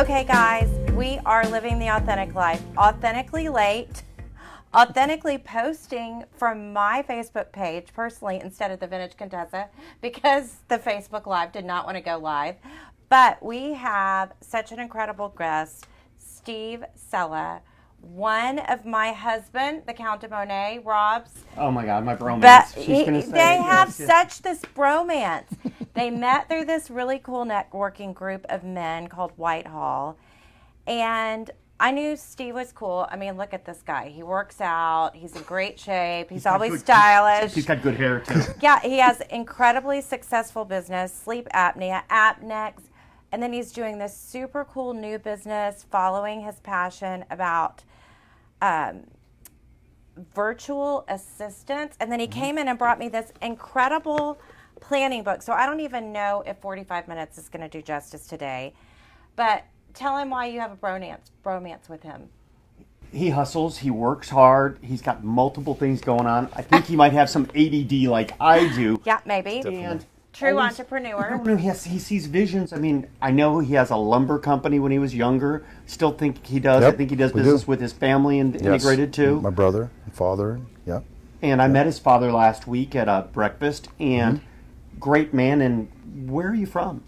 Okay, guys, we are living the authentic life. Authentically late, authentically posting from my Facebook page personally instead of the Vintage Contessa because the Facebook Live did not want to go live. But we have such an incredible guest, Steve Cela, one of my husband, the Count de Monet, Rob's. Oh my God, my bromance. She's gonna say they have yes. such this bromance. They met through this really cool networking group of men called Whitehall. And I knew Steve was cool. I mean, look at this guy. He works out. He's in great shape. He's always stylish. He's got good hair, too. Yeah, he has incredibly successful business, sleep apnea, apnex. And then he's doing this super cool new business, following his passion about virtual assistants. And then he came in and brought me this incredible planning book. So I don't even know if 45 minutes is going to do justice today. But tell him why you have a bromance with him. He hustles. He works hard. He's got multiple things going on. I think he might have some ADD like I do. Yeah, maybe. And True entrepreneur. No, he sees visions. I mean, I know he has a lumber company when he was younger. Still think he does. Yep, I think he does business with his family and integrated too. My brother and father, yeah. And I met his father last week at a breakfast, and great man. And where are you from?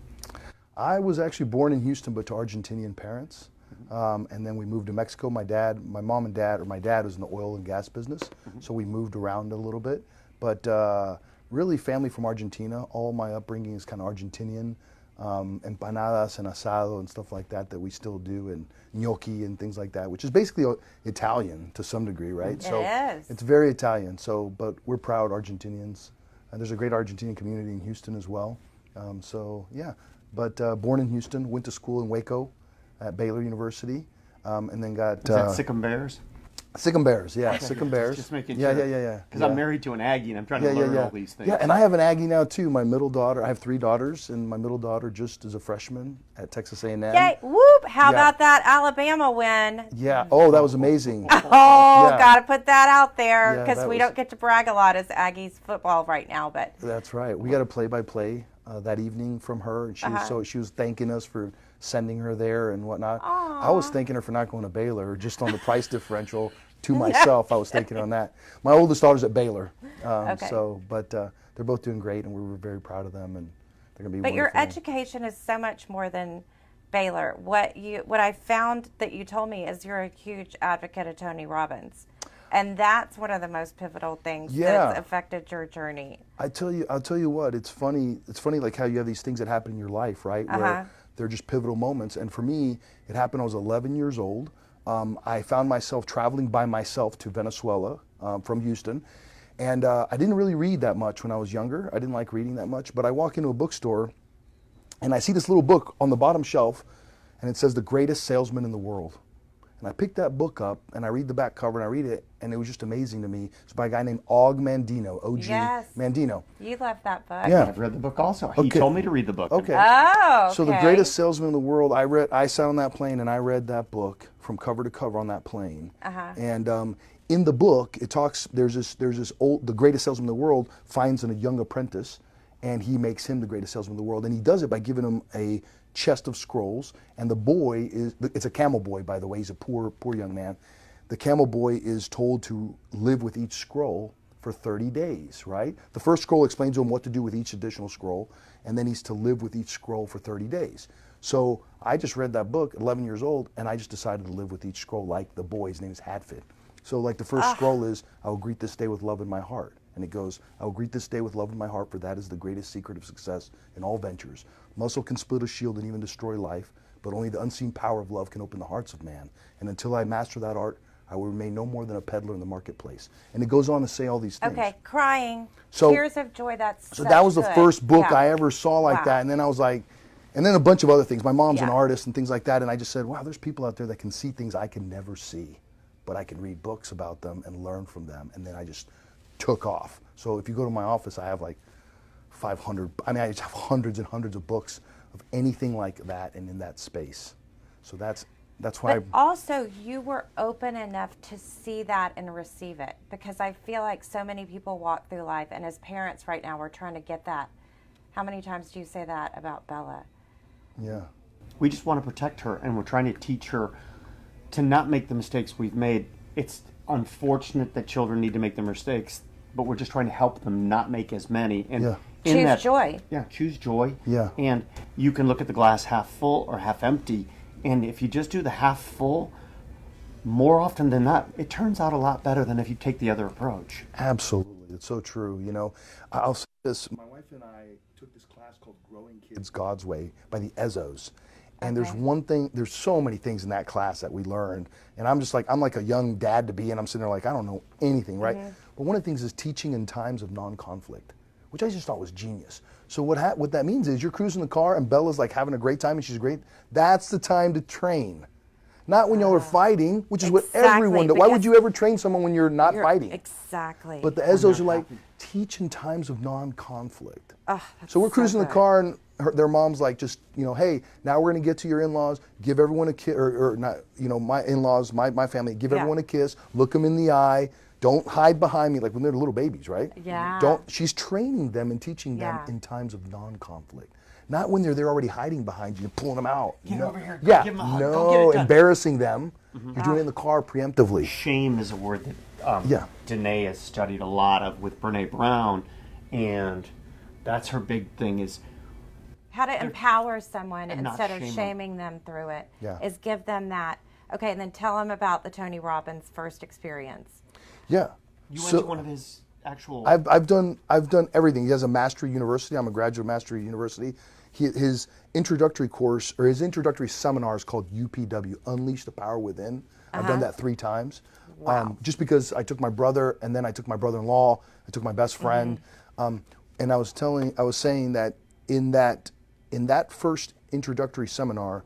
I was actually born in Houston, but to Argentinian parents. And then we moved to Mexico. My dad was in the oil and gas business, so we moved around a little bit. But really, family from Argentina. All my upbringing is kind of Argentinian. Empanadas and asado and stuff like that we still do, and gnocchi and things like that, which is basically Italian to some degree, right? It is. It's very Italian. So, but we're proud Argentinians. And there's a great Argentinian community in Houston as well. But born in Houston, went to school in Waco at Baylor University, and then got... Is that Sikkim Bears? Sikkim Bears, yeah, Sikkim Bears. Just making sure. Yeah. Because I'm married to an Aggie, and I'm trying to learn all these things. Yeah, and I have an Aggie now, too. My middle daughter, I have 3 daughters, and my middle daughter just is a freshman at Texas A&M. Yay, whoop! How about that Alabama win? Yeah, oh, that was amazing. Got to put that out there, Yeah, because we don't get to brag a lot as Aggies football right now, but... That's right. We got a play-by-play that evening from her, and she was thanking us for sending her there and whatnot. Aww. I was thanking her for not going to Baylor, just on the price differential to myself. I was thinking on that. My oldest daughter's at Baylor, but they're both doing great, and we were very proud of them, and they're going to be. But your education is so much more than Baylor. What I found that you told me is you're a huge advocate of Tony Robbins. And that's one of the most pivotal things that's affected your journey. I'll tell you what, it's funny like how you have these things that happen in your life, right? Where they're just pivotal moments. And for me, it happened when I was 11 years old. I found myself traveling by myself to Venezuela from Houston. And I didn't really read that much when I was younger. I didn't like reading that much. But I walk into a bookstore and I see this little book on the bottom shelf, and it says The Greatest Salesman in the World. And I picked that book up, and I read the back cover, and I read it, and it was just amazing to me. It's by a guy named Og Mandino, O-G Mandino. You love that book. Yeah. I've read the book also. He told me to read the book. Okay. Oh, okay. So The Greatest Salesman in the World, I sat on that plane, and I read that book from cover to cover on that plane. And in the book, it talks, there's this old, the greatest salesman in the world finds a young apprentice, and he makes him the greatest salesman in the world. And he does it by giving him a chest of scrolls, and the boy it's a camel boy, by the way. He's a poor young man. The camel boy is told to live with each scroll for 30 days, right? The first scroll explains to him what to do with each additional scroll, and then he's to live with each scroll for 30 days. So I just read that book at 11 years old, and I just decided to live with each scroll like the boy. His name is Hatfit. So like the first scroll is, I will greet this day with love in my heart. And it goes, I will greet this day with love in my heart, for that is the greatest secret of success in all ventures. Muscle can split a shield and even destroy life, but only the unseen power of love can open the hearts of man. And until I master that art, I will remain no more than a peddler in the marketplace. And it goes on to say all these things. Okay, crying, so, tears of joy, so that was the first book I ever saw like that. And then I was like, and then a bunch of other things. My mom's an artist and things like that, and I just said, wow, there's people out there that can see things I can never see, but I can read books about them and learn from them. And then I just took off. So if you go to my office, I have like 500, I just have hundreds and hundreds of books of anything like that and in that space. So that's why. But also, you were open enough to see that and receive it, because I feel like so many people walk through life, and as parents right now, we're trying to get that. How many times do you say that about Bella? Yeah. We just want to protect her, and we're trying to teach her to not make the mistakes we've made. It's unfortunate that children need to make their mistakes, but we're just trying to help them not make as many. And choose joy. Yeah, choose joy. Yeah. And you can look at the glass half full or half empty. And if you just do the half full, more often than not, it turns out a lot better than if you take the other approach. Absolutely. It's so true. You know, I'll say this. My wife and I took this class called Growing Kids God's Way by the Ezzos. And there's one thing, there's so many things in that class that we learned. And I'm like a young dad to be, and I'm sitting there like, I don't know anything, right? But one of the things is teaching in times of non-conflict, which I just thought was genius. So what that means is you're cruising the car and Bella's like having a great time and she's great. That's the time to train. Not when y'all are fighting, which is what everyone does. Why would you ever train someone when you're not fighting? Exactly. But the Ezzos are like, teach in times of non-conflict. So we're cruising the car and their mom's like, just, you know, hey, now we're going to get to your in-laws, give everyone a kiss, or not, you know, my in-laws, my family, give everyone a kiss, look them in the eye, don't hide behind me, like when they're little babies, right? Yeah. She's training them and teaching them in times of non-conflict. Not when they're already hiding behind you and pulling them out. Get over here. Yeah, Give them a hug. no, Go get it done. embarrassing them. You're doing it in the car preemptively. Shame is a word that Danae has studied a lot of with Brene Brown, and that's her big thing is how to empower someone and instead of shame shaming them through it. Yeah. Is give them that. Okay, and then tell them about the Tony Robbins first experience. Yeah. You went to one of his actual... I've done everything. He has a mastery university. I'm a graduate of mastery university. His introductory course, or his introductory seminar is called Upw Unleash the Power Within. I've done that 3 times. Wow. Just because I took my brother, and then I took my brother-in-law, I took my best friend. And I was saying that in that first introductory seminar,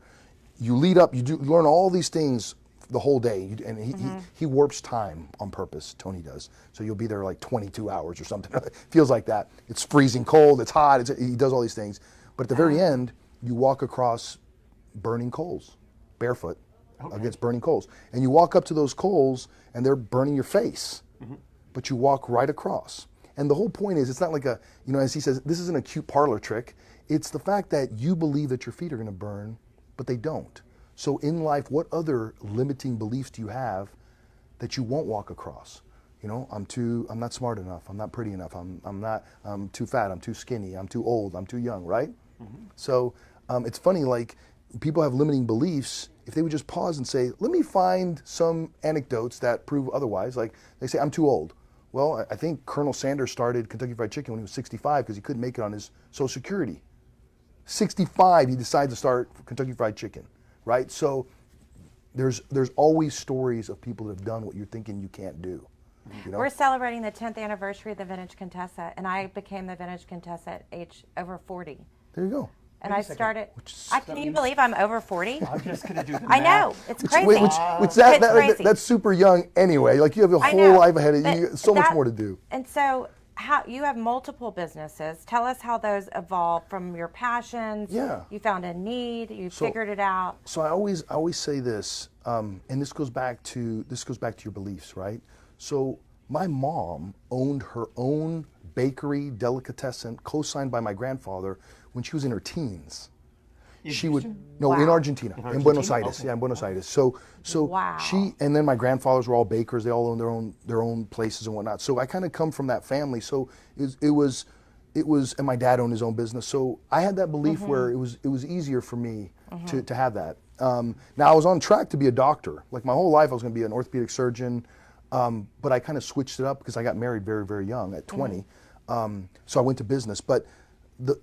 you lead up, you learn all these things the whole day, and he warps time on purpose. Tony does, so you'll be there like 22 hours or something. It feels like that. It's freezing cold. It's hot. He does all these things, but at the very end, you walk across burning coals, barefoot, against burning coals, and you walk up to those coals, and they're burning your face, but you walk right across. And the whole point is, it's not like a, you know, as he says, this isn't a cute parlor trick. It's the fact that you believe that your feet are going to burn, but they don't. So in life, what other limiting beliefs do you have that you won't walk across? You know, I'm not smart enough. I'm not pretty enough. I'm too fat. I'm too skinny. I'm too old. I'm too young, right? So it's funny, like people have limiting beliefs. If they would just pause and say, let me find some anecdotes that prove otherwise. Like they say, I'm too old. Well, I think Colonel Sanders started Kentucky Fried Chicken when he was 65 because he couldn't make it on his Social Security. 65, he decided to start Kentucky Fried Chicken, right? So there's always stories of people that have done what you're thinking you can't do. You know? We're celebrating the 10th anniversary of the Vintage Contessa, and I became the Vintage Contessa at age over 40. There you go. And I started. Can you believe I'm over 40? I'm just going to do the I know. It's crazy. That's super young anyway. Like you have a whole life ahead of you. So much more to do. And so, how you have multiple businesses. Tell us how those evolved from your passions. Yeah. You found a need. You figured it out. So I always say this, and this goes back to your beliefs, right? So my mom owned her own bakery delicatessen, co-signed by my grandfather, when she was in her teens. In Argentina, in Buenos Aires. Okay. Yeah, in Buenos Aires. So she, and then my grandfathers were all bakers. They all owned their own places and whatnot. So I kind of come from that family. So it was, and my dad owned his own business. So I had that belief where it was easier for me to have that. Now I was on track to be a doctor. Like my whole life I was going to be an orthopedic surgeon, but I kind of switched it up because I got married very, very young at 20. So I went to business, but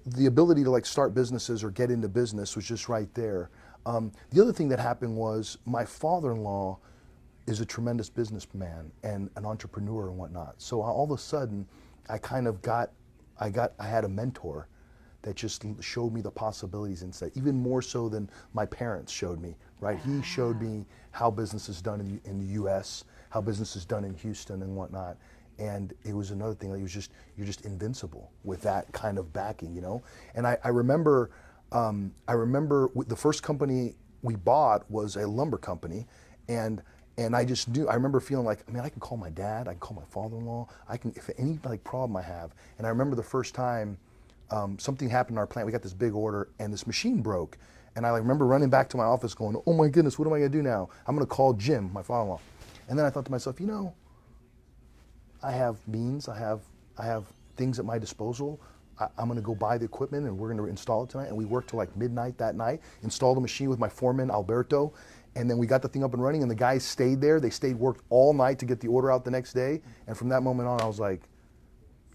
the ability to like start businesses or get into business was just right there. The other thing that happened was my father-in-law is a tremendous businessman and an entrepreneur and whatnot. So all of a sudden, I had a mentor that just showed me the possibilities inside, even more so than my parents showed me, right? He showed me how business is done in the U.S., how business is done in Houston and whatnot. And it was another thing, like you're just invincible with that kind of backing, you know? And I remember the first company we bought was a lumber company, and I just knew, I remember feeling like, man, I can call my dad, I can call my father-in-law, if any like problem I have. And I remember the first time something happened in our plant, we got this big order, and this machine broke. And I like remember running back to my office going, oh my goodness, what am I going to do now? I'm going to call Jim, my father-in-law. And then I thought to myself, you know, I have means, I have things at my disposal. I'm going to go buy the equipment and we're going to install it tonight. And we worked till like midnight that night, installed the machine with my foreman, Alberto. And then we got the thing up and running and the guys stayed there. They worked all night to get the order out the next day. And from that moment on, I was like,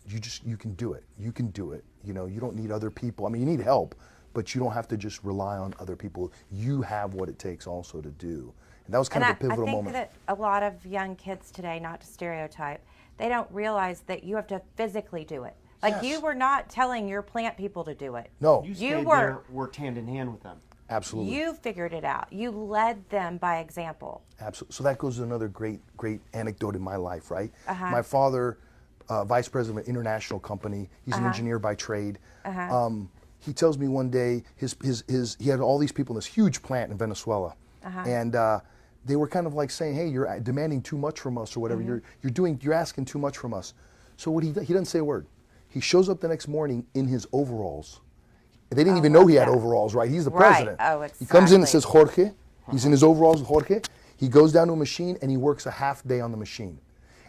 you can do it. You can do it. You know, you don't need other people. I mean, you need help, but you don't have to just rely on other people. You have what it takes also to do. And that was kind of a pivotal moment. I think that a lot of young kids today, not to stereotype, they don't realize that you have to physically do it. Like Yes. you were not telling your plant people to do it. No. You stayed there, worked hand in hand with them. Absolutely. You figured it out. You led them by example. Absolutely. So that goes to another great anecdote in my life, right? My father, vice president of an international company, he's an engineer by trade. He tells me one day he had all these people in this huge plant in Venezuela, and they were kind of like saying, "Hey, you're demanding too much from us, or whatever. You're asking too much from us." So what he doesn't say a word. He shows up the next morning in his overalls. They didn't even know he had overalls, right? He's the president. Oh, exactly. He comes in and says, Jorge. He's in his overalls with Jorge. He goes down to a machine and he works a half day on the machine.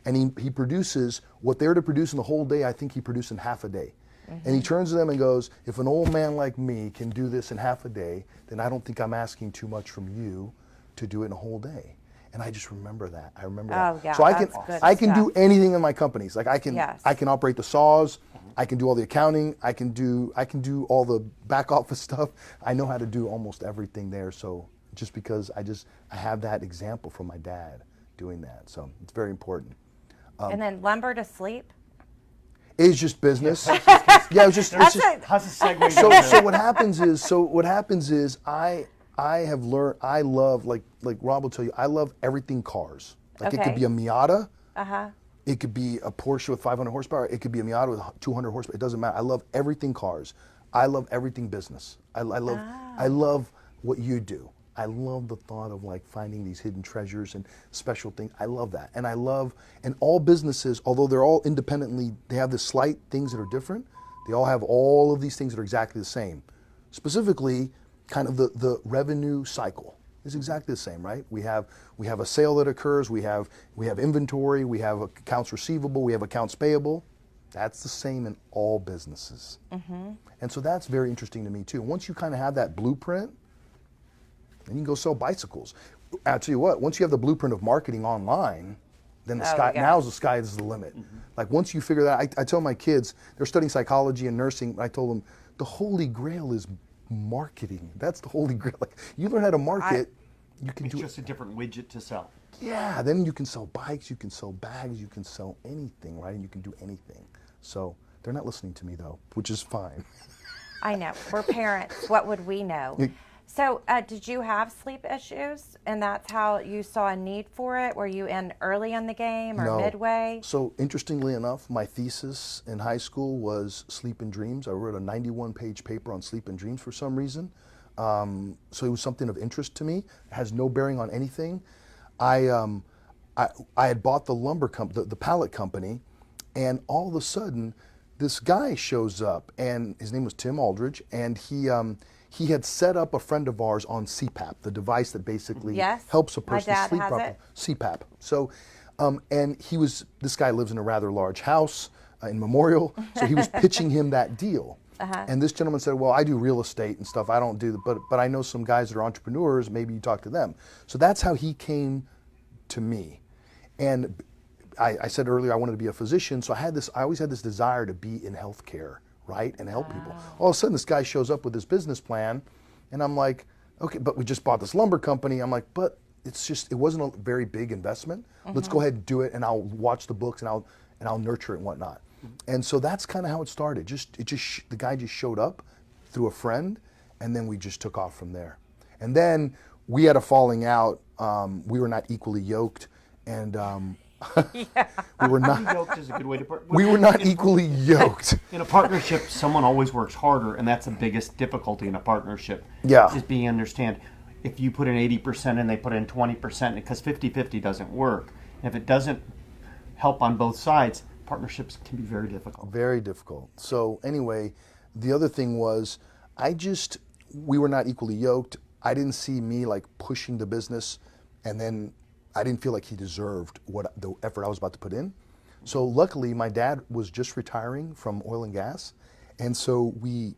And he produces what they're to produce in the whole day, I think he produced in half a day. And he turns to them and goes, if an old man like me can do this in half a day, then I don't think I'm asking too much from you to do it in a whole day. And I just remember that. I remember that. Yeah, so I can do anything in my companies. Like I can operate the saws. I can do all the accounting. I can do all the back office stuff. I know how to do almost everything there. So just because I have that example from my dad doing that. So it's very important. And then lumber to sleep. It's just business. Yeah, it's just. How's the segue? So what happens is I have learned. I love like Rob will tell you. I love everything cars. Like it could be a Miata. It could be a Porsche with 500 horsepower. It could be a Miata with 200 horsepower. It doesn't matter. I love everything cars. I love everything business. I love what you do. I love the thought of like finding these hidden treasures and special things. I love that. And all businesses, although they're all independently, they have the slight things that are different. They all have all of these things that are exactly the same. Specifically, kind of the revenue cycle is exactly the same, right? We have a sale that occurs, we have inventory, we have accounts receivable, we have accounts payable. That's the same in all businesses. And so that's very interesting to me too. Once you kind of have that blueprint, then you can go sell bicycles. I'll tell you what, once you have the blueprint of marketing online, then the sky is the limit. Like once you figure that, I tell my kids, they're studying psychology and nursing, I told them, the holy grail is marketing. That's the holy grail. Like you learn how to market, you can do it. It's just a different widget to sell. Yeah, then you can sell bikes, you can sell bags, you can sell anything, right? And you can do anything. So they're not listening to me though, which is fine. I know. We're parents. What would we know? So did you have sleep issues, and that's how you saw a need for it? Were you in early in the game or midway? So interestingly enough, my thesis in high school was sleep and dreams. I wrote a 91-page paper on sleep and dreams for some reason. So it was something of interest to me. It has no bearing on anything. I had bought the lumber company, the pallet company, and all of a sudden, this guy shows up, and his name was Tim Aldridge, and he had set up a friend of ours on CPAP, the device that basically helps a person sleep properly. CPAP. So, and this guy lives in a rather large house in Memorial, so he was pitching him that deal. And this gentleman said, well, I do real estate and stuff. I don't do but I know some guys that are entrepreneurs. Maybe you talk to them. So that's how he came to me. And I said earlier I wanted to be a physician, so I always had this desire to be in healthcare, right, and help people. All of a sudden, this guy shows up with this business plan, and I'm like, okay, but we just bought this lumber company. I'm like, but it wasn't a very big investment. Let's go ahead and do it, and I'll watch the books, and I'll nurture it and whatnot. And so that's kind of how it started. The guy just showed up through a friend, and then we just took off from there. And then we had a falling out. We were not equally yoked, and we were not. Yoked is a good way to put it. We were not equally yoked. In a partnership, someone always works harder, and that's the biggest difficulty in a partnership. Yeah. Is being understand. If you put in 80% and they put in 20%, because 50-50 doesn't work. And if it doesn't help on both sides, partnerships can be very difficult. Very difficult. So anyway, the other thing was, we were not equally yoked. I didn't see me like pushing the business, and then I didn't feel like he deserved the effort I was about to put in. So luckily, my dad was just retiring from oil and gas, and so we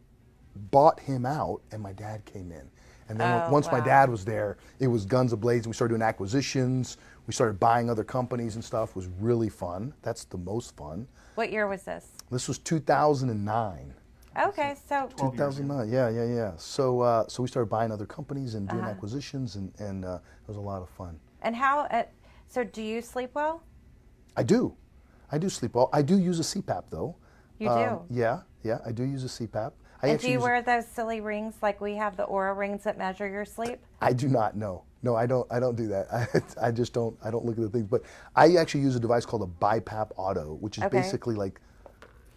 bought him out, and my dad came in. And then once my dad was there, it was guns a-blazing. We started doing acquisitions. We started buying other companies and stuff. It was really fun. That's the most fun. What year was this? This was 2009. Okay, so 2009, yeah. So we started buying other companies and doing acquisitions, and it was a lot of fun. And how? So do you sleep well? I do sleep well. I do use a CPAP though. You do? Yeah, I do use a CPAP. And do you wear those silly rings like we have, the Aura rings that measure your sleep? I do not. No, I don't do that. I just don't. I don't look at the things. But I actually use a device called a BiPAP Auto, which is basically like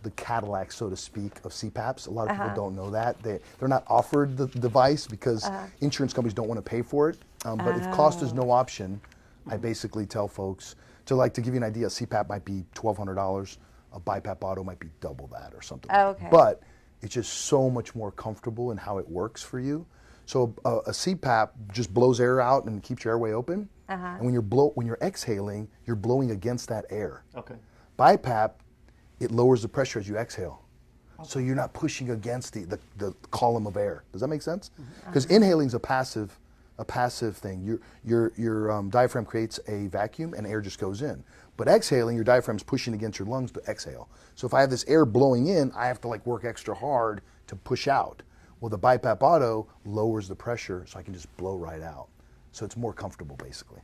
the Cadillac, so to speak, of CPAPs. A lot of people don't know that. They're not offered the device because insurance companies don't want to pay for it. But if cost is no option, I basically tell folks to give you an idea, a CPAP might be $1,200. A BiPAP Auto might be double that or something. Okay. But it's just so much more comfortable in how it works for you. So a CPAP just blows air out and keeps your airway open. And when you're exhaling, you're blowing against that air. Okay. BiPAP, it lowers the pressure as you exhale. Okay. So you're not pushing against the column of air. Does that make sense? Because inhaling is a passive thing. Your diaphragm creates a vacuum and air just goes in. But exhaling, your diaphragm's pushing against your lungs to exhale. So if I have this air blowing in, I have to work extra hard to push out. Well, the BiPAP Auto lowers the pressure, so I can just blow right out. So it's more comfortable, basically.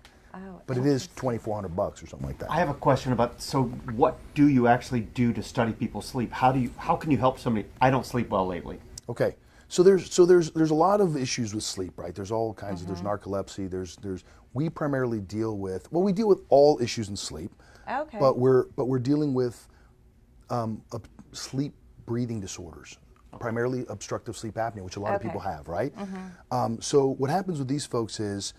But it is $2,400 or something like that. I have a question about, so what do you actually do to study people's sleep? How can you help somebody? I don't sleep well lately. Okay. So there's a lot of issues with sleep, right? There's all kinds of, there's narcolepsy, we primarily deal with all issues in sleep. Okay. But we're dealing with sleep breathing disorders, primarily obstructive sleep apnea, which a lot of people have, right? So what happens with these folks is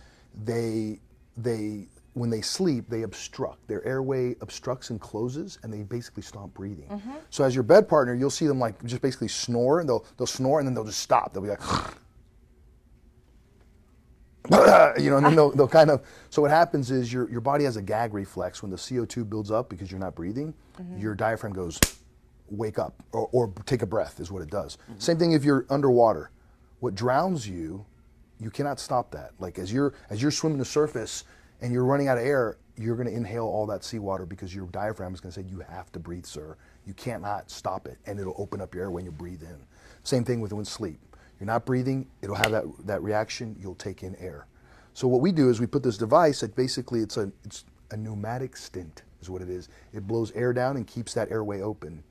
when they sleep, they obstruct. Their airway obstructs and closes, and they basically stop breathing. So as your bed partner, you'll see them just basically snore, and they'll snore, and then they'll just stop. They'll be like, and then they'll kind of. So what happens is your body has a gag reflex. When the CO2 builds up because you're not breathing, your diaphragm goes, wake up, or take a breath is what it does. Same thing if you're underwater. What drowns you cannot stop that. Like as you're swimming the surface and you're running out of air, you're going to inhale all that seawater because your diaphragm is going to say, you have to breathe, sir. You cannot stop it, and it'll open up your air when you breathe in. Same thing with sleep. You're not breathing, it'll have that reaction, you'll take in air. So what we do is we put this device that basically it's a pneumatic stint is what it is. It blows air down and keeps that airway open,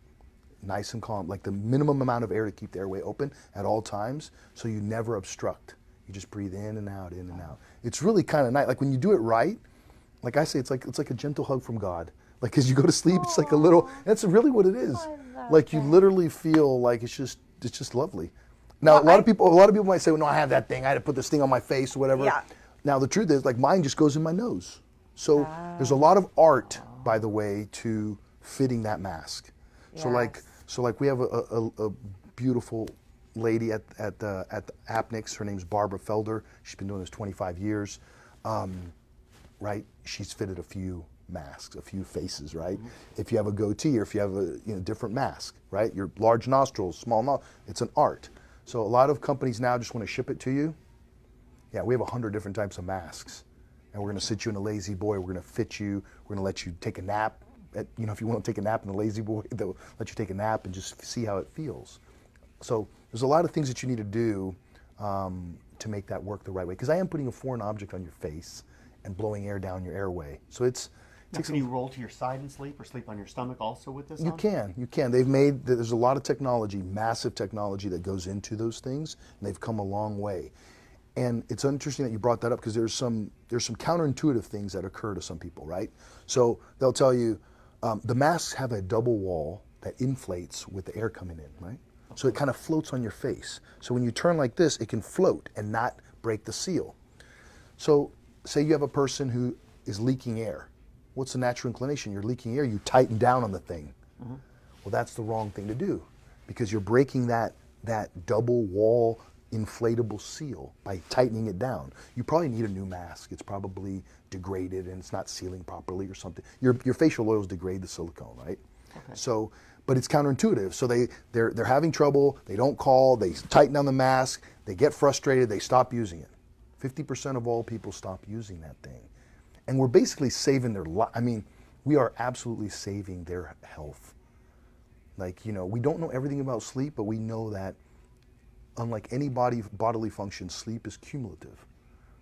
nice and calm, like the minimum amount of air to keep the airway open at all times, so you never obstruct. You just breathe in and out, in and out. It's really kind of nice. Like when you do it right, like I say, it's like a gentle hug from God. Like as you go to sleep, it's like a little. That's really what it is. Like you literally feel like it's just lovely. Now a lot of people might say, well, no, I have that thing. I had to put this thing on my face or whatever. Yeah. Now the truth is, like mine just goes in my nose. So there's a lot of art, by the way, to fitting that mask. Yes. So like we have a beautiful lady at the Apnix. Her name's Barbara Felder. She's been doing this 25 years. Right? She's fitted a few masks, a few faces, right? If you have a goatee or if you have a different mask, right? Your large nostrils, small nostrils, it's an art. So a lot of companies now just want to ship it to you. Yeah, we have 100 different types of masks. And we're going to sit you in a lazy boy. We're going to fit you. We're going to let you take a nap. If you want to take a nap in a lazy boy, they'll let you take a nap and just see how it feels. So there's a lot of things that you need to do to make that work the right way. Because I am putting a foreign object on your face and blowing air down your airway. So Can you roll to your side and sleep, or sleep on your stomach also with this? You can. There's a lot of technology, massive technology that goes into those things, and they've come a long way. And it's interesting that you brought that up because there's some counterintuitive things that occur to some people, right? So they'll tell you the masks have a double wall that inflates with the air coming in, right? So it kind of floats on your face. So when you turn like this, it can float and not break the seal. So say you have a person who is leaking air. What's the natural inclination? You're leaking air, you tighten down on the thing. Well, that's the wrong thing to do because you're breaking that double wall inflatable seal by tightening it down. You probably need a new mask. It's probably degraded and it's not sealing properly or something. Your facial oils degrade the silicone, right? Okay. So, but it's counterintuitive. So they're having trouble. They don't call. They tighten down the mask. They get frustrated. They stop using it. 50% of all people stop using that thing, and we're basically saving their life. I mean, we are absolutely saving their health. Like, you know, we don't know everything about sleep, but we know that unlike any bodily function, sleep is cumulative.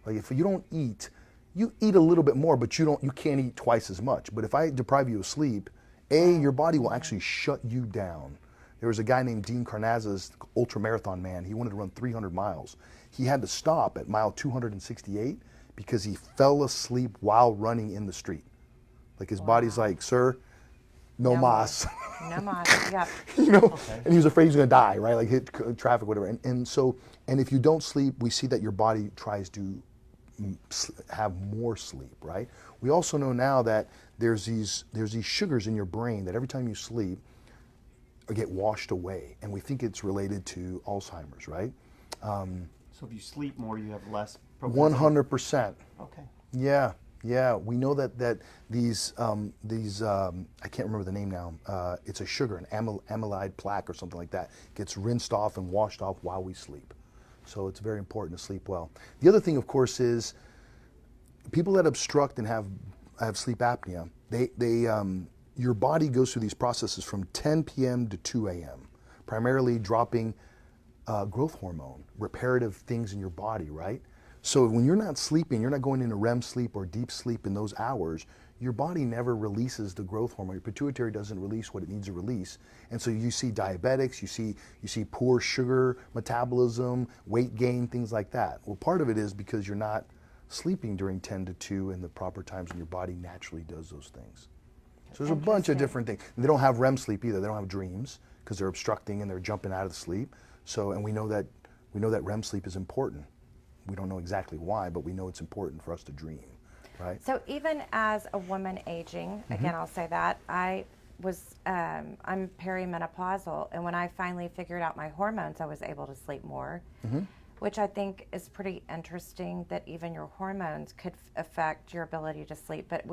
Like if you don't eat, you eat a little bit more, but you can't eat twice as much. But if I deprive you of sleep, your body will actually shut you down. There was a guy named Dean Karnazes, ultramarathon man. He wanted to run 300 miles. He had to stop at mile 268 because he fell asleep while running in the street. Like his body's like, sir, no mas. No mas, yeah. You know, and he was afraid he was going to die, right? Like hit traffic, whatever. And if you don't sleep, we see that your body tries to have more sleep, right? We also know now that there's these sugars in your brain that every time you sleep get washed away, and we think it's related to Alzheimer's, right? So if you sleep more, you have less. 100%. Okay. Yeah. Yeah, we know that these I can't remember the name now. It's a sugar, an amylide plaque or something like that, gets rinsed off and washed off while we sleep. So it's very important to sleep well. The other thing, of course, is people that obstruct and have sleep apnea. Your body goes through these processes from 10 p.m. to 2 a.m., primarily dropping growth hormone, reparative things in your body, right? So when you're not sleeping, you're not going into REM sleep or deep sleep in those hours, your body never releases the growth hormone. Your pituitary doesn't release what it needs to release. And so you see diabetics, you see poor sugar metabolism, weight gain, things like that. Well, part of it is because you're not sleeping during 10 to 2 and the proper times when your body naturally does those things. So there's a bunch of different things. And they don't have REM sleep either. They don't have dreams because they're obstructing and they're jumping out of the sleep. So, and we know that REM sleep is important. We don't know exactly why, but we know it's important for us to dream, right? So even as a woman aging, again, I'll say that, I'm perimenopausal, and when I finally figured out my hormones, I was able to sleep more, which I think is pretty interesting that even your hormones could affect your ability to sleep. But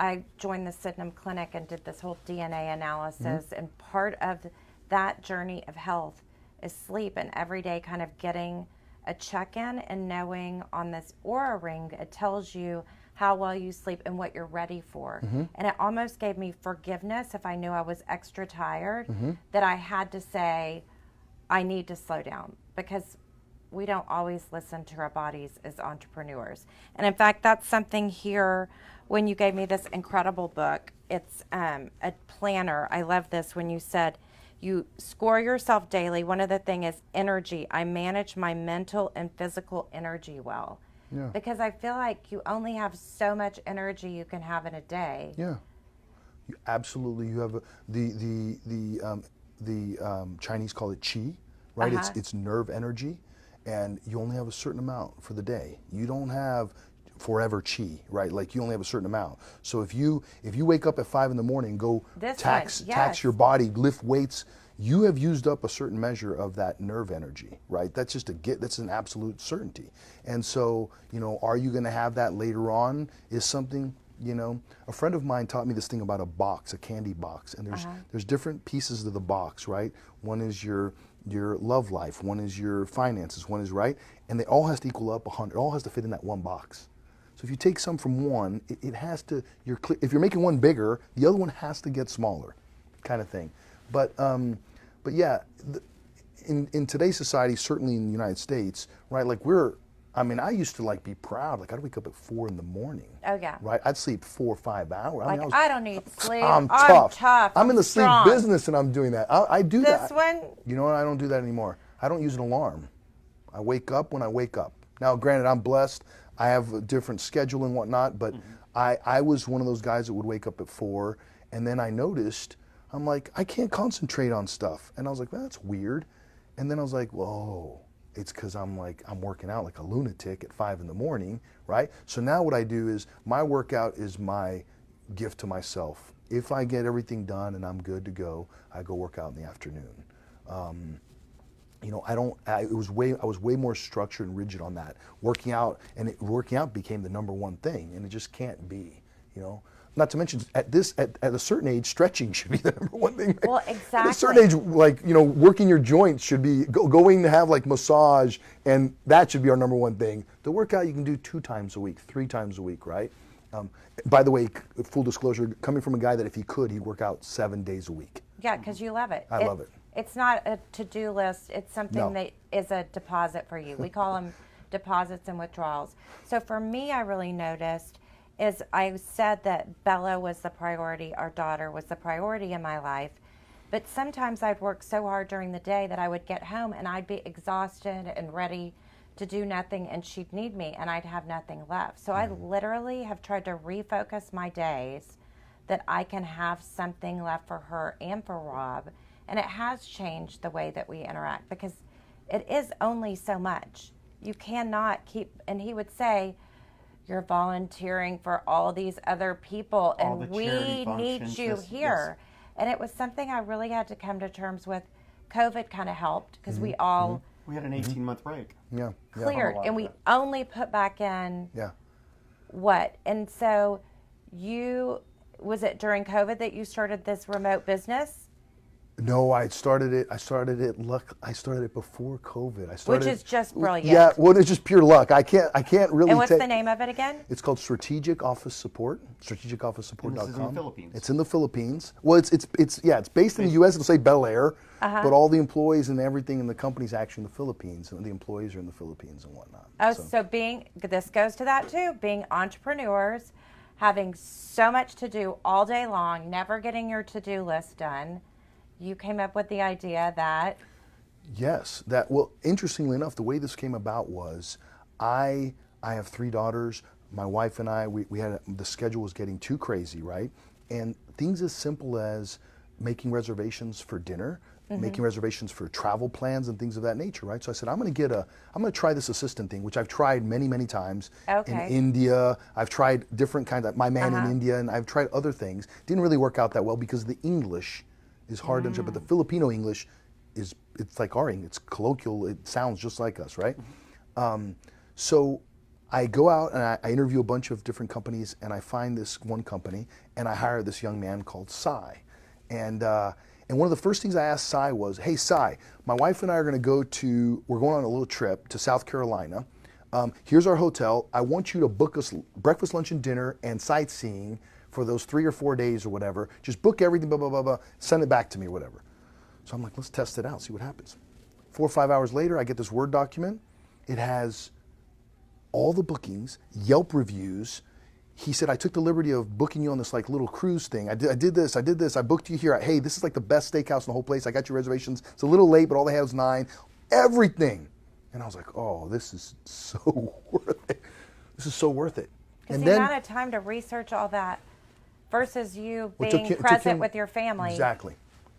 I joined the Sydenham Clinic and did this whole DNA analysis, and part of that journey of health is sleep, and every day kind of getting a check-in and knowing on this Aura ring, it tells you how well you sleep and what you're ready for. And it almost gave me forgiveness if I knew I was extra tired, that I had to say, I need to slow down, because we don't always listen to our bodies as entrepreneurs. And in fact, that's something here when you gave me this incredible book. It's a planner. I love this when you said, you score yourself daily. One of the things is energy. I manage my mental and physical energy well. Yeah. Because I feel like you only have so much energy you can have in a day. Yeah. You absolutely. You have the Chinese call it qi, right? It's nerve energy, and you only have a certain amount for the day. You don't have forever chi, right? Like you only have a certain amount. So if you wake up at 5 in the morning, go tax your body, lift weights, you have used up a certain measure of that nerve energy, right? That's just that's an absolute certainty. And so, you know, are you going to have that later on is something, you know, a friend of mine taught me this thing about a box, a candy box, and there's different pieces of the box, right? One is your love life, one is your finances, one is, right? And they all has to equal up 100. It all has to fit in that one box. So if you take some from one, it has to, if you're making one bigger, the other one has to get smaller, kind of thing. But yeah, in today's society, certainly in the United States, right, like I used to like be proud, like I'd wake up at 4 in the morning. Oh yeah. Right, I'd sleep 4 or 5 hours. I don't need sleep. I'm tough. I'm in the strong. sleep business and I'm doing that. I do that. This one? You know what, I don't do that anymore. I don't use an alarm. I wake up when I wake up. Now, granted, I'm blessed. I have a different schedule and whatnot, but I was one of those guys that would wake up at 4, and then I noticed, I'm like, I can't concentrate on stuff. And I was like, well, that's weird. And then I was like, whoa, it's because I'm working out like a lunatic at 5 in the morning, right? So now what I do is my workout is my gift to myself. If I get everything done and I'm good to go, I go work out in the afternoon. I was way more structured and rigid on that. Working out became the number one thing, and it just can't be, Not to mention, at a certain age, stretching should be the number one thing. Right? Well, exactly. At a certain age, working your joints should be going to have massage, and that should be our number one thing. The workout you can do 2 times a week, 3 times a week, right? By the way, full disclosure, coming from a guy that if he could, he'd work out 7 days a week. Yeah, because you love it. I love it. It's not a to-do list. It's something that is a deposit for you. We call them deposits and withdrawals. So for me, I really noticed is I said that Bella was the priority, our daughter was the priority in my life. But sometimes I'd work so hard during the day that I would get home and I'd be exhausted and ready to do nothing, and she'd need me and I'd have nothing left. So I literally have tried to refocus my days that I can have something left for her and for Rob. And it has changed the way that we interact because it is only so much. You cannot keep, and he would say, you're volunteering for all these other people and we need you here. Yes. And it was something I really had to come to terms with. COVID kind of helped because we all we had an 18-month break. Cleared, and we only put back in what? And so was it during COVID that you started this remote business? No, I started it before COVID. Which is just brilliant. Yeah, well, it's just pure luck. I can't really. And what's the name of it again? It's called Strategic Office Support. StrategicOfficeSupport.com. This is in the Philippines. It's in the Philippines. Well, it's based in the U.S. It'll say Bel Air, but all the employees and everything in the company's actually in the Philippines, and the employees are in the Philippines and whatnot. Oh, so this goes to that too. Being entrepreneurs, having so much to do all day long, never getting your to-do list done. You came up with the idea that... Yes. Well, interestingly enough, the way this came about was I have 3 daughters. My wife and I, the schedule was getting too crazy, right? And things as simple as making reservations for dinner, making reservations for travel plans and things of that nature, right? So I said, I'm going to try this assistant thing, which I've tried many, many times. In India. I've tried different kinds of, my man in India, and I've tried other things. Didn't really work out that well because the English is hard to understand, but the Filipino English it's like our English. It's colloquial. It sounds just like us, right? So I go out and I interview a bunch of different companies, and I find this one company, and I hire this young man called Cy. And one of the first things I asked Cy was, hey, Cy, my wife and I are going to we're going on a little trip to South Carolina. Here's our hotel. I want you to book us breakfast, lunch, and dinner and sightseeing for those 3 or 4 days or whatever. Just book everything, blah, blah, blah, blah, send it back to me or whatever. So I'm like, let's test it out, see what happens. 4 or 5 hours later, I get this Word document. It has all the bookings, Yelp reviews. He said, I took the liberty of booking you on this little cruise thing. I did this, I booked you here. Hey, this is the best steakhouse in the whole place. I got your reservations. It's a little late, but all they had was 9. Everything. And I was like, oh, this is so worth it. This is so worth it. Because the amount of time to research all that versus you being present with your family. Exactly.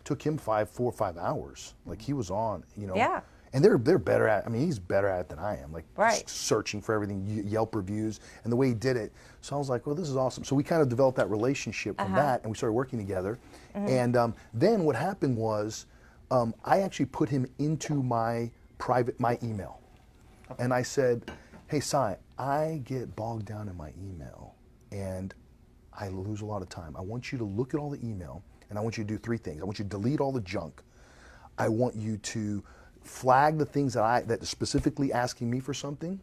Took him 4 or 5 hours. He was on, Yeah. And they're better at, he's better at it than I am. Right. Searching for everything, Yelp reviews, and the way he did it. So I was like, well, this is awesome. So we kind of developed that relationship from that, and we started working together. And then what happened was, I actually put him into my email. And I said, hey, Cy, I get bogged down in my email, and I lose a lot of time. I want you to look at all the email, and I want you to do 3 things. I want you to delete all the junk. I want you to flag the things that are specifically asking me for something,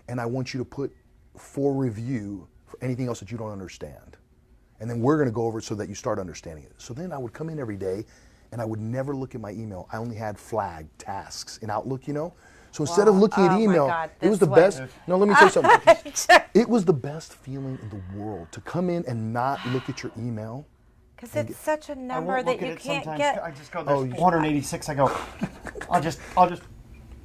and I want you to put for review for anything else that you don't understand. And then we're going to go over it so that you start understanding it. So then I would come in every day, and I would never look at my email. I only had flagged tasks in Outlook, So instead of looking at email, it was the best. No, let me tell you something. It was the best feeling in the world to come in and not look at your email. Because it's such a number that you can't get. I just go, there's 486. I go, I'll just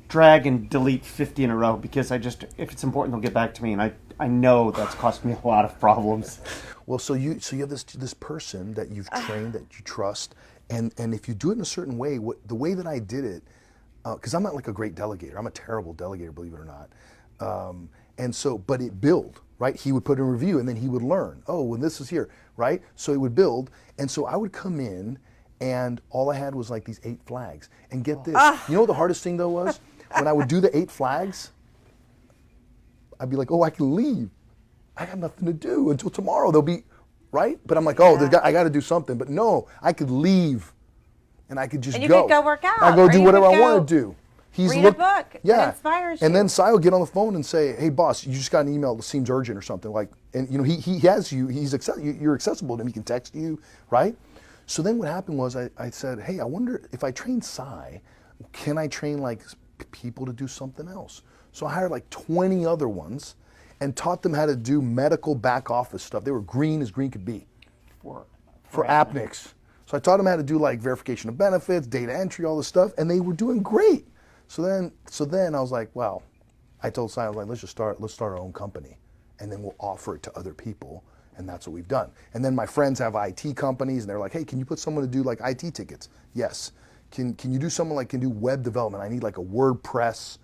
drag and delete 50 in a row because if it's important, they'll get back to me, and I know that's cost me a lot of problems. Well, so you have this person that you've trained, that you trust, and if you do it in a certain way, the way that I did it, because I'm not a great delegator. I'm a terrible delegator, believe it or not. But it built, right? He would put in a review, and then he would learn. Oh, when this is here, right? So it would build, and so I would come in, And all I had was like these 8 flags. And get this, you know what the hardest thing though was? When I would do the 8 flags, I'd be like, oh, I can leave. I got nothing to do until tomorrow. They'll be, right? But I'm like, oh, I got to do something. But no, I could leave and I could just and you go. could go work out. I go or do you whatever could I want to do. Read a book that inspires you. And then Si will get on the phone and say, hey, boss, you just got an email that seems urgent or something. Like, and you know, he has you, you're accessible to him. He can text you, right? So then what happened was I said, hey, I wonder if I train Si, can I train like people to do something else? So I hired like 20 other ones and taught them how to do medical back office stuff. They were green as green could be for Apnics. So I taught them how to do like verification of benefits, data entry, all this stuff, and they were doing great. So then I was like, well, I told Si, I was like, let's start our own company, and then we'll offer it to other people, and that's what we've done. And then my friends have IT companies, and they're like, hey, can you put someone to do like IT tickets? Yes. Can you do someone like can do web development? I need like a WordPress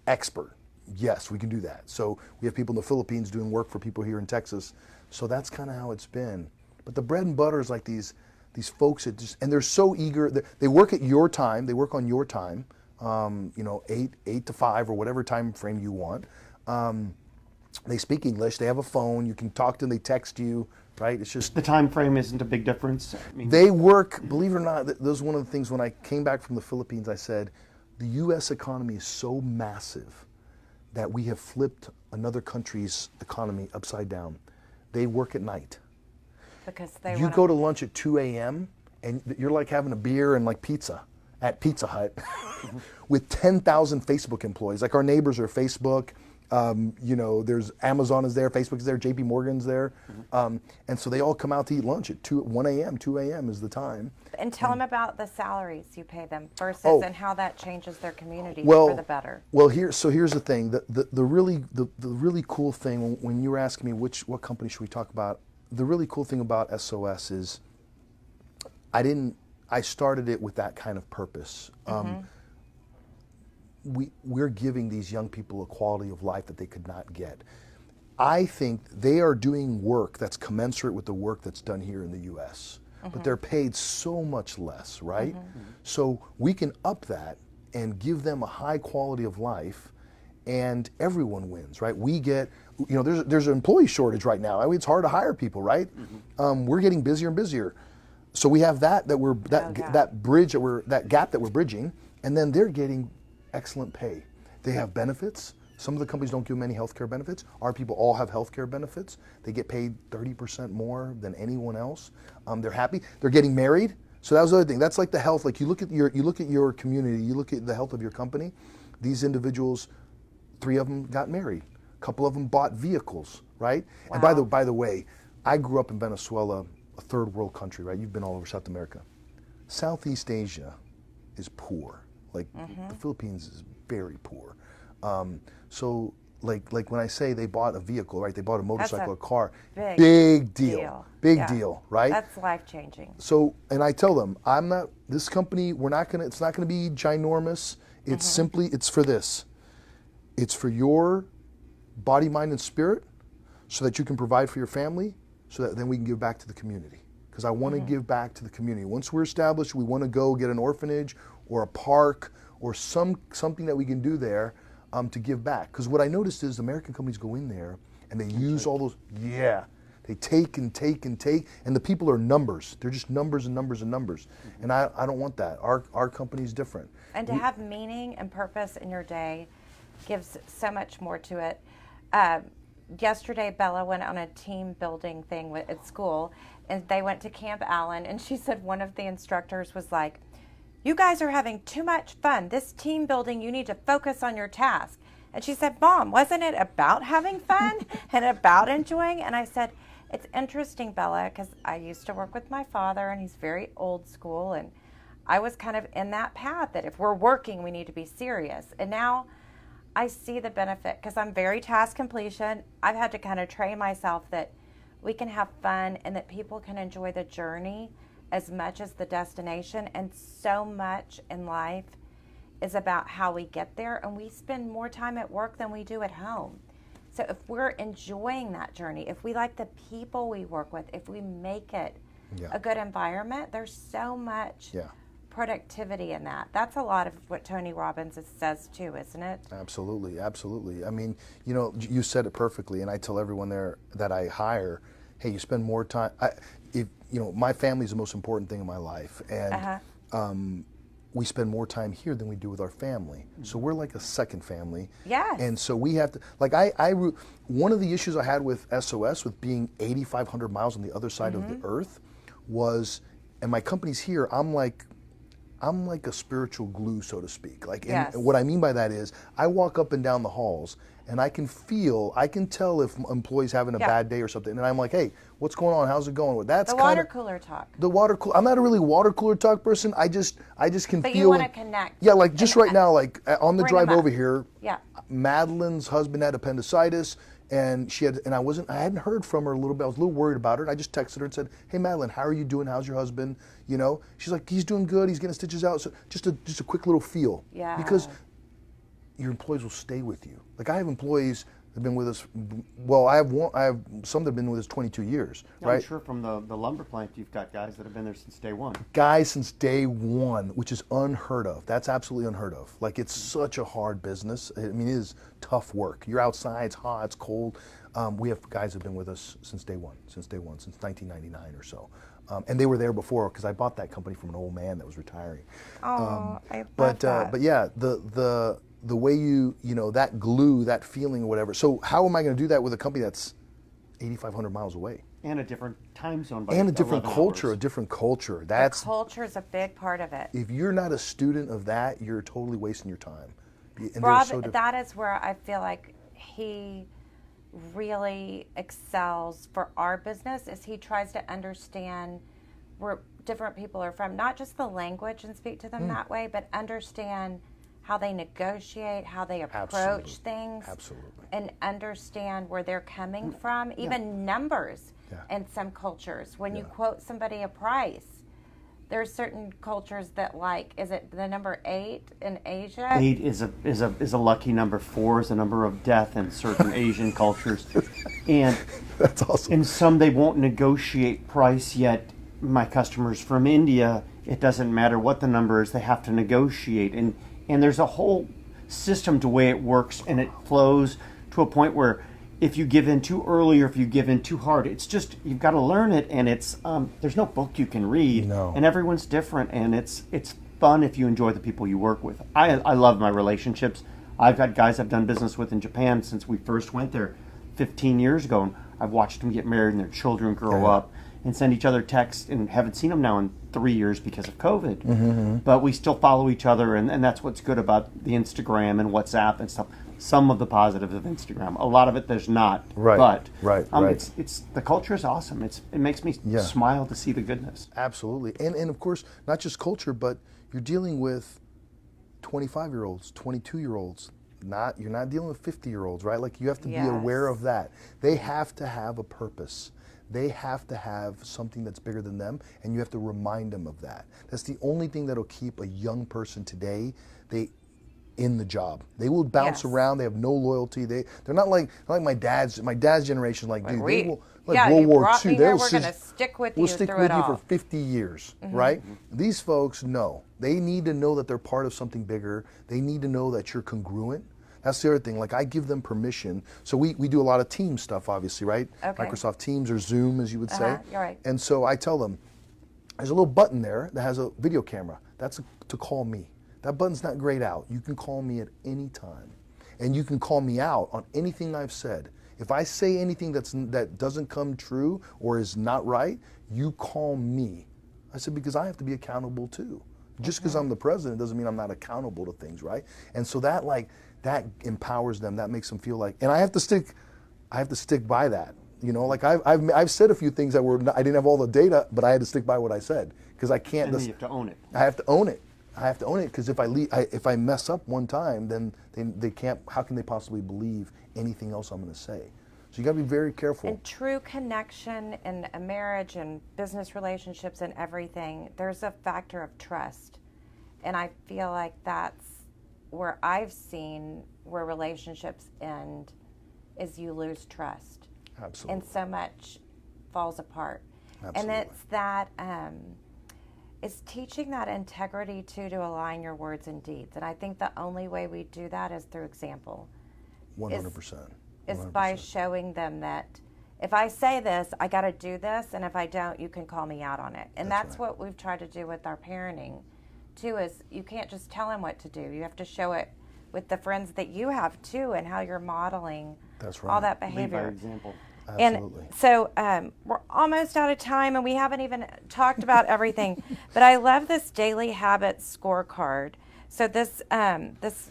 expert. Yes, we can do that. So we have people in the Philippines doing work for people here in Texas. So that's kind of how it's been. But the bread and butter is like these folks that just, and they're so eager. They work at your time. They work on your time. 8 to 5 or whatever time frame you want. They speak English. They have a phone. You can talk to them. They text you. Right? It's just the time frame isn't a big difference. I mean, they work. Believe it or not, that was one of the things when I came back from the Philippines. I said, the U.S. economy is so massive that we have flipped another country's economy upside down. They work at night. Because they you go to lunch at 2 a.m. and you're like having a beer and like pizza at Pizza Hut with 10,000 Facebook employees. Like our neighbors are Facebook. There's Amazon is there, Facebook is there, JP Morgan's there. And so they all come out to eat lunch at 1 a.m., 2 a.m. is the time. And tell them about the salaries you pay them versus and how that changes their community well, for the better. Well, here's the thing. The really cool thing when you were asking me what company should we talk about, the really cool thing about SOS is I started it with that kind of purpose. We're giving these young people a quality of life that they could not get. I think they are doing work that's commensurate with the work that's done here in the U.S., but they're paid so much less, right? So we can up that and give them a high quality of life, and everyone wins, right? We get, there's an employee shortage right now. I mean, it's hard to hire people, right? We're getting busier and busier. So we have that gap that we're bridging, and then they're getting excellent pay. They have benefits. Some of the companies don't give them any healthcare benefits. Our people all have healthcare benefits. They get paid 30% more than anyone else. They're happy. They're getting married. So that was the other thing. That's like the health. Like you look at your community. You look at the health of your company. These individuals, 3 of them got married. A couple of them bought vehicles, right? Wow. And by the way, I grew up in Venezuela, a third world country, right? You've been all over South America. Southeast Asia is poor. Like the Philippines is very poor. So like when I say they bought a vehicle, right? They bought a motorcycle, a car. Big deal. Big deal, right? That's life-changing. So, and I tell them, this company, it's not gonna be ginormous. It's simply, it's for this. It's for your body, mind, and spirit so that you can provide for your family, so that then we can give back to the community. Because I want to give back to the community. Once we're established, we want to go get an orphanage or a park or something that we can do there to give back. Because what I noticed is American companies go in there and they use all those, they take and take and take, and the people are numbers. They're just numbers and numbers and numbers. And I don't want that. Our company's different. And to have meaning and purpose in your day gives so much more to it. Yesterday, Bella went on a team building thing at school, and they went to Camp Allen, and she said one of the instructors was like, you guys are having too much fun. This team building, you need to focus on your task. And she said, Mom, wasn't it about having fun and about enjoying? And I said, it's interesting, Bella, because I used to work with my father, and he's very old school, and I was kind of in that path that if we're working, we need to be serious. And now I see the benefit because I'm very task completion. I've had to kind of train myself that we can have fun and that people can enjoy the journey as much as the destination. And so much in life is about how we get there, and we spend more time at work than we do at home. So if we're enjoying that journey, if we like the people we work with, if we make it a good environment, there's so much productivity in that. That's a lot of what Tony Robbins says too, isn't it? Absolutely, absolutely. I mean, you know, you said it perfectly, and I tell everyone there that I hire, hey, you spend more time. If you know, my family is the most important thing in my life, and we spend more time here than we do with our family. So we're like a second family. Yes. And so we have to, like, one of the issues I had with SOS, with being 8,500 miles on the other side of the earth, was, and my company's here, I'm like a spiritual glue, so to speak. Like, and what I mean by that is, I walk up and down the halls, and I can tell if employees having a bad day or something, and I'm like, hey, what's going on? How's it going? That's the water cooler talk. The water cooler. I'm not a really water cooler talk person. I just can but feel. You want to connect. Yeah, like just right now, like on the drive over here. Yeah. Madeline's husband had appendicitis, and I hadn't heard from her a little bit. I was a little worried about her. And I just texted her and said, hey, Madeline, how are you doing? How's your husband? You know, she's like, he's doing good. He's getting stitches out. So just a quick little feel. Yeah. Because your employees will stay with you. Like, I have employees that have been with us. Well, I have some that have been with us 22 years. Right. I'm sure from the lumber plant, you've got guys that have been there since day one. Guys since day one, which is unheard of. That's absolutely unheard of. Like, it's such a hard business. I mean, it is tough work. You're outside, it's hot, it's cold. We have guys that have been with us since day one, since 1999 or so. And they were there before, because I bought that company from an old man that was retiring. Oh, I love that. But yeah, the way you know, that glue, that feeling or whatever. So how am I going to do that with a company that's 8,500 miles away? And a different time zone. And a different culture, The culture is a big part of it. If you're not a student of that, you're totally wasting your time. And Rob, that is where I feel like he really excels for our business, is he tries to understand where different people are from, not just the language and speak to them that way, but understand how they negotiate, how they approach things, and understand where they're coming from, even numbers in some cultures. When you quote somebody a price, there's certain cultures that, like, is it the number 8 in Asia? 8 is a lucky number. 4 is a number of death in certain Asian cultures, and that's awesome. In some, they won't negotiate price yet. My customers from India, it doesn't matter what the number is; they have to negotiate, and there's a whole system to the way it works, and it flows to a point where if you give in too early or if you give in too hard, it's just, you've got to learn it, and it's there's no book you can read, and everyone's different, and it's fun if you enjoy the people you work with. I love my relationships. I've got guys I've done business with in Japan since we first went there 15 years ago, and I've watched them get married and their children grow up and send each other texts, and haven't seen them now in 3 years because of COVID. But we still follow each other, and that's what's good about the Instagram and WhatsApp and stuff. Some of the positives of Instagram, a lot of it there's not. But it's the culture is awesome. It makes me smile to see the goodness. Absolutely, and of course, not just culture, but you're dealing with 25-year-olds, 22-year-olds. You're not dealing with 50-year-olds, right? Like, you have to be aware of that. They have to have a purpose. They have to have something that's bigger than them, and you have to remind them of that. That's the only thing that'll keep a young person today in the job. They will bounce around. They have no loyalty. They're not like my dad's generation. Like, dude, they will, like World War II. We're going to stick with you through it all. For 50 years, right? These folks know. They need to know that they're part of something bigger. They need to know that you're congruent. That's the other thing. Like, I give them permission. So we do a lot of team stuff, obviously, right? Okay. Microsoft Teams or Zoom, as you would say. You're right. And so I tell them, there's a little button there that has a video camera. That's to call me. That button's not grayed out. You can call me at any time. And you can call me out on anything I've said. If I say anything that doesn't come true or is not right, you call me. I said, because I have to be accountable too. Just because I'm the president doesn't mean I'm not accountable to things, right? And so that empowers them. That makes them feel like, and I have to stick by that. You know, like I've said a few things that I didn't have all the data, but I had to stick by what I said, because I can't. And then you have to own it. I have to own it. Because if I mess up one time, then they can't. How can they possibly believe anything else I'm going to say? So you got to be very careful. And true connection in a marriage and business relationships and everything, there's a factor of trust. And I feel like that's where I've seen where relationships end, is you lose trust. Absolutely. And so much falls apart. And it's that, it's teaching that integrity too, to align your words and deeds. And I think the only way we do that is through example. 100%. Is by showing them that if I say this, I got to do this, and if I don't, you can call me out on it. And that's what we've tried to do with our parenting too, is you can't just tell them what to do. You have to show it with the friends that you have too, and how you're modeling all that behavior. Lead by example. Absolutely. And so we're almost out of time, and we haven't even talked about everything. But I love this daily habits scorecard. So this this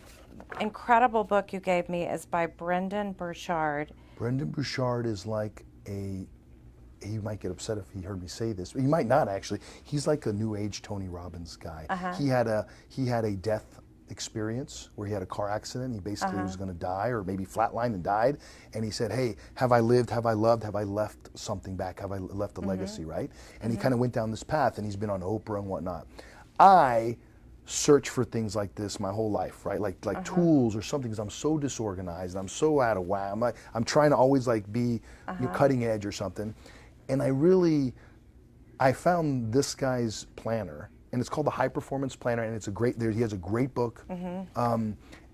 incredible book you gave me is by Brendon Burchard. Brendon Burchard is like he might get upset if he heard me say this, but he might not actually. He's like a new age Tony Robbins guy. He had a death experience where he had a car accident. He basically was going to die, or maybe flatlined and died. And he said, hey, have I lived? Have I loved? Have I left something back? Have I left a legacy, right? And he kind of went down this path, and he's been on Oprah and whatnot. I search for things like this my whole life, right? Like tools or something, because I'm so disorganized, I'm so out of whack. I'm trying to always like be cutting edge or something. And I found this guy's planner, and it's called the High Performance Planner, and he has a great book.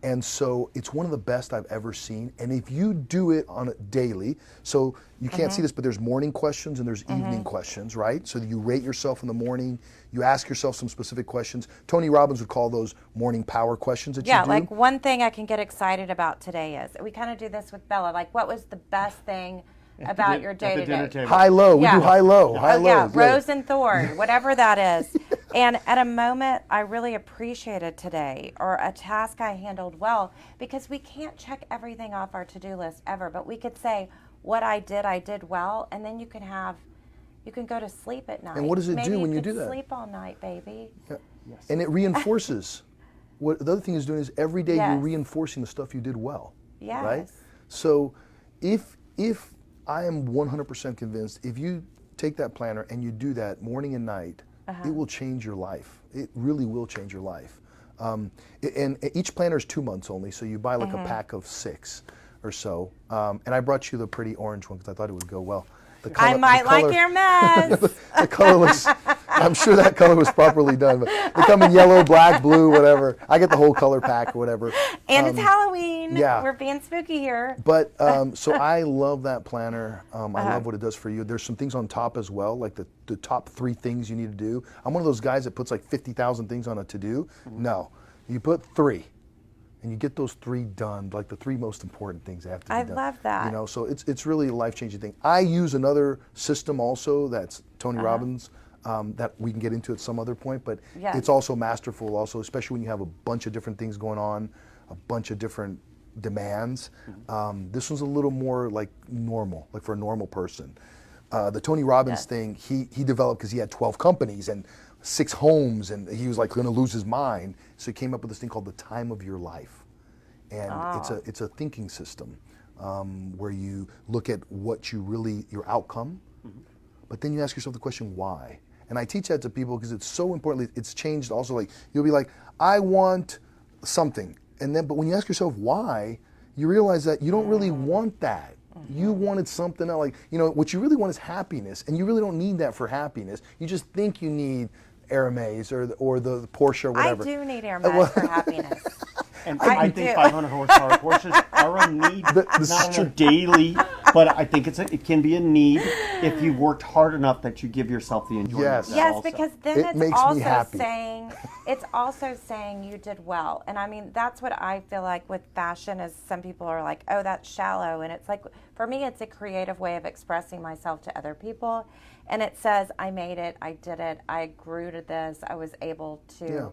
And so it's one of the best I've ever seen. And if you do it on a daily, so you can't see this, but there's morning questions and there's evening questions, right? So you rate yourself in the morning, you ask yourself some specific questions. Tony Robbins would call those morning power questions that you do. Yeah, like one thing I can get excited about today is, we kind of do this with Bella, like what was the best thing about your day today? High low, we do high low. High low. Yeah, rose and thorn, whatever that is. And at a moment I really appreciated today, or a task I handled well, because we can't check everything off our to-do list ever, but we could say what I did well, and then you can go to sleep at night. And what does it do when you do that? Sleep all night, baby. Yeah. Yes. And it reinforces. What the other thing is doing is every day you're reinforcing the stuff you did well. Yes. Right? So if I am 100% convinced, if you take that planner and you do that morning and night, it will change your life. It really will change your life. And each planner is 2 months only, so you buy like a pack of 6 or so. And I brought you the pretty orange one because I thought it would go well. I might like your mess. The color looks, I'm sure that color was properly done, but they come in yellow, black, blue, whatever. I get the whole color pack or whatever. And it's Halloween. Yeah. We're being spooky here. But, so I love that planner. I love what it does for you. There's some things on top as well, like the top 3 things you need to do. I'm one of those guys that puts like 50,000 things on a to-do. No, you put 3. And you get those 3 done, like the 3 most important things have to be done. I love that. You know, so it's really a life-changing thing. I use another system also that's Tony Robbins that we can get into at some other point, but it's also masterful also, especially when you have a bunch of different things going on, a bunch of different demands. This one's a little more like normal, like for a normal person. The Tony Robbins thing, he developed because he had 12 companies and 6 homes, and he was like going to lose his mind. So he came up with this thing called the time of your life, and it's a thinking system where you look at what you really, your outcome, but then you ask yourself the question why. And I teach that to people because it's so important. It's changed also. Like you'll be like, I want something, and then but when you ask yourself why, you realize that you don't really want that. You wanted something else. Like, you know, what you really want is happiness, and you really don't need that for happiness. You just think you need Hermes or the Porsche or whatever. I do need Hermes for happiness. And I think 500 horsepower Porsches are a need, not on a daily, but I think it can be a need if you've worked hard enough that you give yourself the enjoyment. Yes, yes, because then it's also saying you did well. And I mean, that's what I feel like with fashion is some people are like, oh, that's shallow. And it's like, for me, it's a creative way of expressing myself to other people. And it says, I made it, I did it, I grew to this, I was able to. Yeah.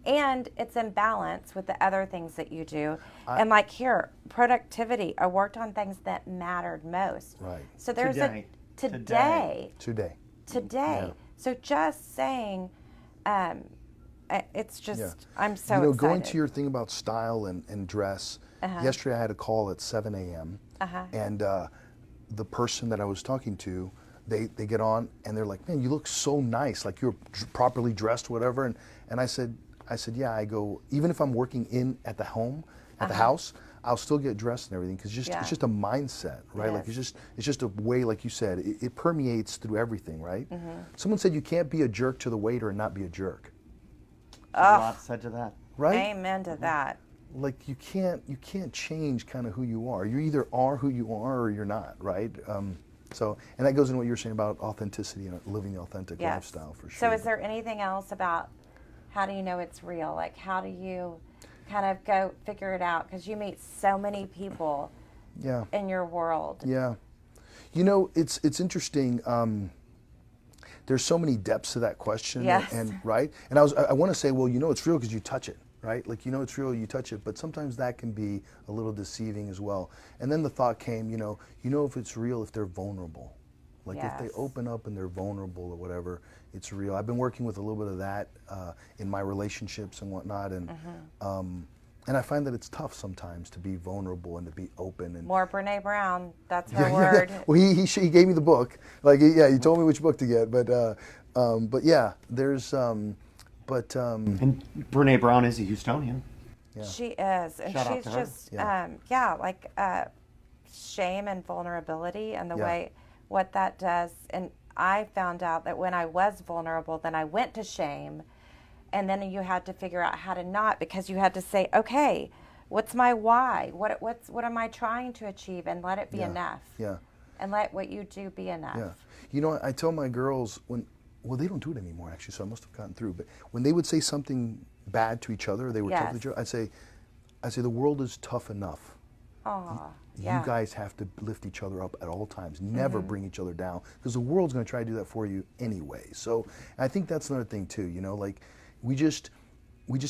And it's in balance with the other things that you do. And like here, productivity, I worked on things that mattered most. Right. So there's today. Yeah. So just saying, it's just, I'm so excited. Going to your thing about style and dress, yesterday I had a call at 7 a.m. And the person that I was talking to, they get on and they're like, man, you look so nice, like you're properly dressed, whatever. And I said, I said, yeah, I go, even if I'm working at the home, at the house, I'll still get dressed and everything, because it's just a mindset, right? Like it's just a way, like you said, it permeates through everything, right? Someone said you can't be a jerk to the waiter and not be a jerk. A lot said to that. Right? Amen to that. Like you can't change kind of who you are. You either are who you are or you're not, right? So, and that goes into what you were saying about authenticity and living the authentic lifestyle, for sure. So is there anything else about how do you know it's real? Like how do you kind of go figure it out? Because you meet so many people in your world. Yeah. You know, it's interesting. There's so many depths to that question. Yes. And right? And I want to say, well, you know it's real because you touch it, right? Like, you know it's real, you touch it, but sometimes that can be a little deceiving as well. And then the thought came, you know if it's real if they're vulnerable. Like if they open up and they're vulnerable or whatever, it's real. I've been working with a little bit of that in my relationships and whatnot, and I find that it's tough sometimes to be vulnerable and to be open. And more Brene Brown, that's her word. Well, he gave me the book. Like, he told me which book to get. But yeah, there's and Brene Brown is a Houstonian. Yeah. She is, and Shout out she's to her. just shame and vulnerability and the way what that does. And I found out that when I was vulnerable, then I went to shame. And then you had to figure out how to not, because you had to say, okay, what's my why? What am I trying to achieve? And let it be enough. Yeah. And let what you do be enough. Yeah. You know, I tell my girls they don't do it anymore actually, so I must have gotten through. But when they would say something bad to each other, they would tell each other, I say the world is tough enough. You guys have to lift each other up at all times. Never bring each other down, because the world's going to try to do that for you anyway. So I think that's another thing too. You know, like we just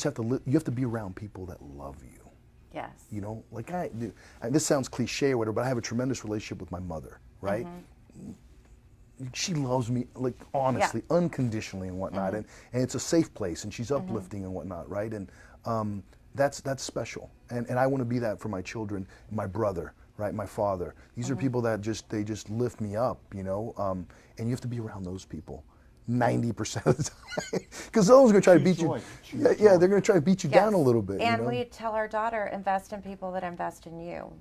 have to. You have to be around people that love you. Yes. You know, like I do. This sounds cliche or whatever, but I have a tremendous relationship with my mother. Right. She loves me, like, honestly, unconditionally and whatnot, and it's a safe place, and she's uplifting and whatnot, right? And that's special, and I want to be that for my children, my brother, right, my father. These are people that they just lift me up, you know, and you have to be around those people 90% of the time, because those are going to try to beat you. Yeah, they're going to try to beat you down a little bit. And you know? we tell our daughter, invest in people that invest in you,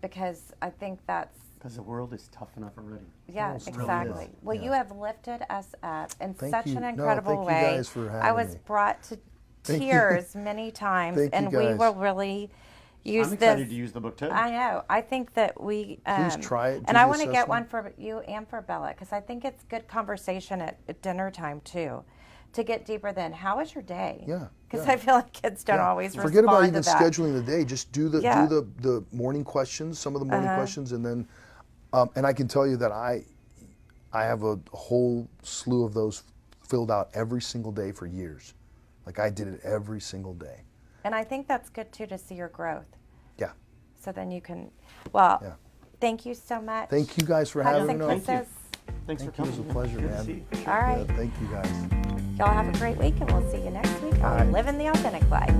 because I think that's. Because the world is tough enough already. Yeah, exactly. Really well, you have lifted us up in such an you. incredible Thank you way. guys for having I was me. brought to tears many times, and we will really use I'm this. excited to use the book too. I know. I think that we. Please try it. And I want to get one for you and for Bella, because I think it's good conversation at dinner time too, to get deeper than how was your day. Yeah. Because I feel like kids don't always respond to that. Forget about even scheduling the day. Just do the morning questions, some of the morning questions, and then. And I can tell you that I have a whole slew of those filled out every single day for years. Like I did it every single day. And I think that's good too, to see your growth. Yeah. So then you can, thank you so much. Thank you guys for having me. Thanks for coming. It was a pleasure, man. All right. Yeah, thank you guys. Y'all have a great week, and we'll see you next week on Living the Authentic Life.